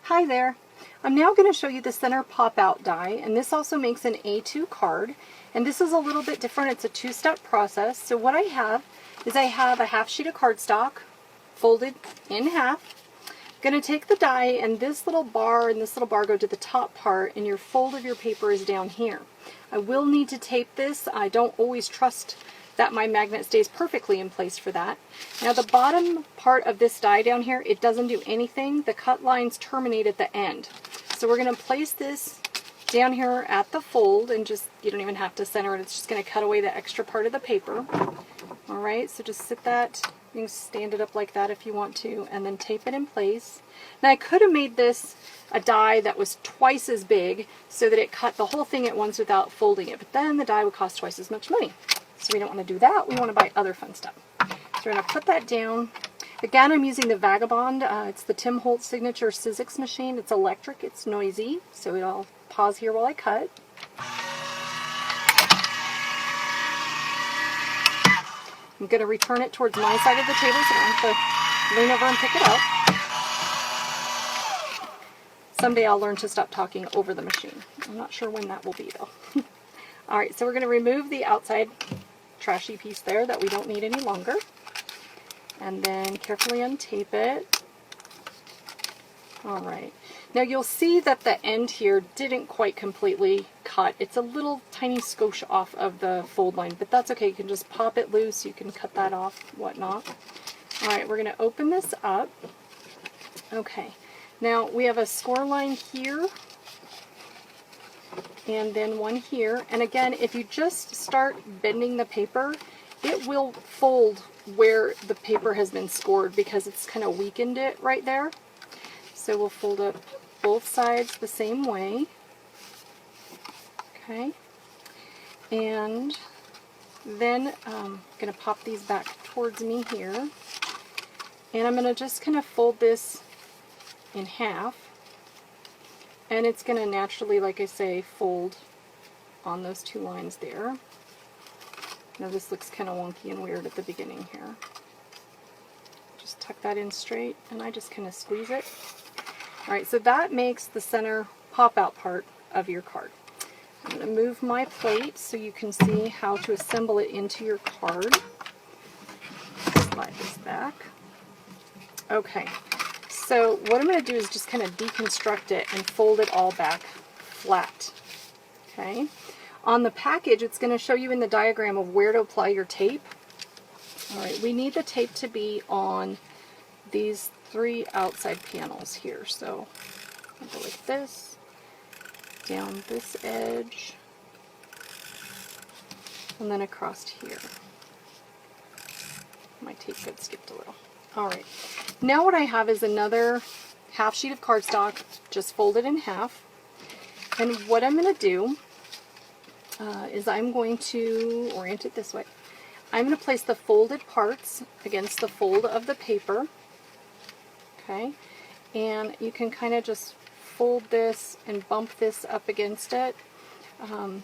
Hi there. I'm now going to show you the center pop-out die, and this also makes an A2 card, and this is a little bit different. It's a two-step process. So what I have is I have a half sheet of cardstock folded in half. I'm going to take the die, and this little bar and this little bar go to the top part, and your fold of your paper is down here. I will need to tape this. I don't always trust that my magnet stays perfectly in place for that. Now the bottom part of this die down here, it doesn't do anything. The cut lines terminate at the end. So we're going to place this down here at the fold, and just, you don't even have to center it, it's just going to cut away the extra part of the paper. Alright, so just sit that, you can stand it up like that if you want to, and then tape it in place. Now I could have made this a die that was twice as big so that it cut the whole thing at once without folding it, but then the die would cost twice as much money. So we don't want to do that. We want to buy other fun stuff. So we're going to put that down. Again, I'm using the Vagabond. It's the Tim Holtz Signature Sizzix machine. It's electric. It's noisy. So I'll pause here while I cut. I'm going to return it towards my side of the table so I don't have to lean over and pick it up. Someday I'll learn to stop talking over the machine. I'm not sure when that will be though. Alright, so we're going to remove the outside trashy piece there that we don't need any longer, and then carefully untape it. Alright, now you'll see that the end here didn't quite completely cut. It's a little tiny skosh off of the fold line, but that's okay. You can just pop it loose, you can cut that off, whatnot. Alright, we're going to open this up. Okay, now we have a score line here and then one here, and again, if you just start bending the paper, it will fold where the paper has been scored because it's kind of weakened it right there. So we'll fold up both sides the same way. Okay, and then I'm going to pop these back towards me here, and I'm going to just kind of fold this in half. And it's going to naturally, like I say, fold on those two lines there. Now this looks kind of wonky and weird at the beginning here. Just tuck that in straight, and I just kind of squeeze it. Alright, so that makes the center pop-out part of your card. I'm going to move my plate so you can see how to assemble it into your card. Slide this back. Okay. So what I'm going to do is just kind of deconstruct it and fold it all back flat. Okay. On the package, it's going to show you in the diagram of where to apply your tape. Alright, we need the tape to be on these three outside panels here. So I'll go like this, down this edge, and then across here. My tape got skipped a little. Alright, now what I have is another half sheet of cardstock, just folded in half. And what I'm going to do is I'm going to orient it this way. I'm going to place the folded parts against the fold of the paper. Okay, and you can kind of just fold this and bump this up against it.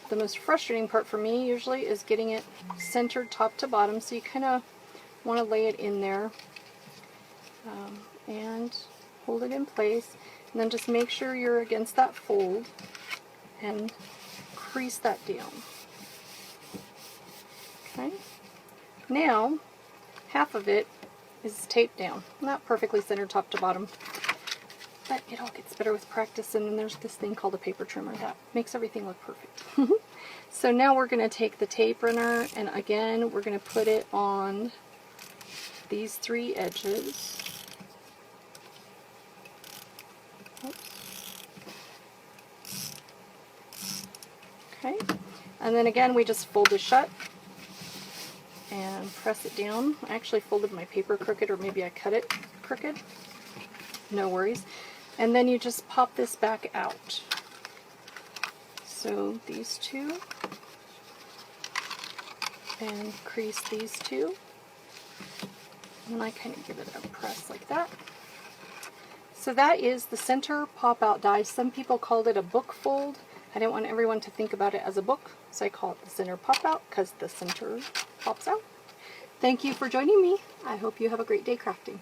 The most frustrating part for me usually is getting it centered top to bottom, so you kind of want to lay it in there. And hold it in place, and then just make sure you're against that fold and crease that down. Okay, now half of it is taped down, not perfectly centered top to bottom, but it all gets better with practice. And then there's this thing called a paper trimmer that makes everything look perfect. So now we're going to take the tape runner, and again we're going to put it on these three edges. Okay, and then again we just fold this shut and press it down. I actually folded my paper crooked, or maybe I cut it crooked. No worries. And then you just pop this back out. So these two, and crease these two, and I kind of give it a press like that. So that is the center pop-out die. Some people called it a book fold. I didn't want everyone to think about it as a book, so I call it the center pop-out because the center pops out. Thank you for joining me. I hope you have a great day crafting.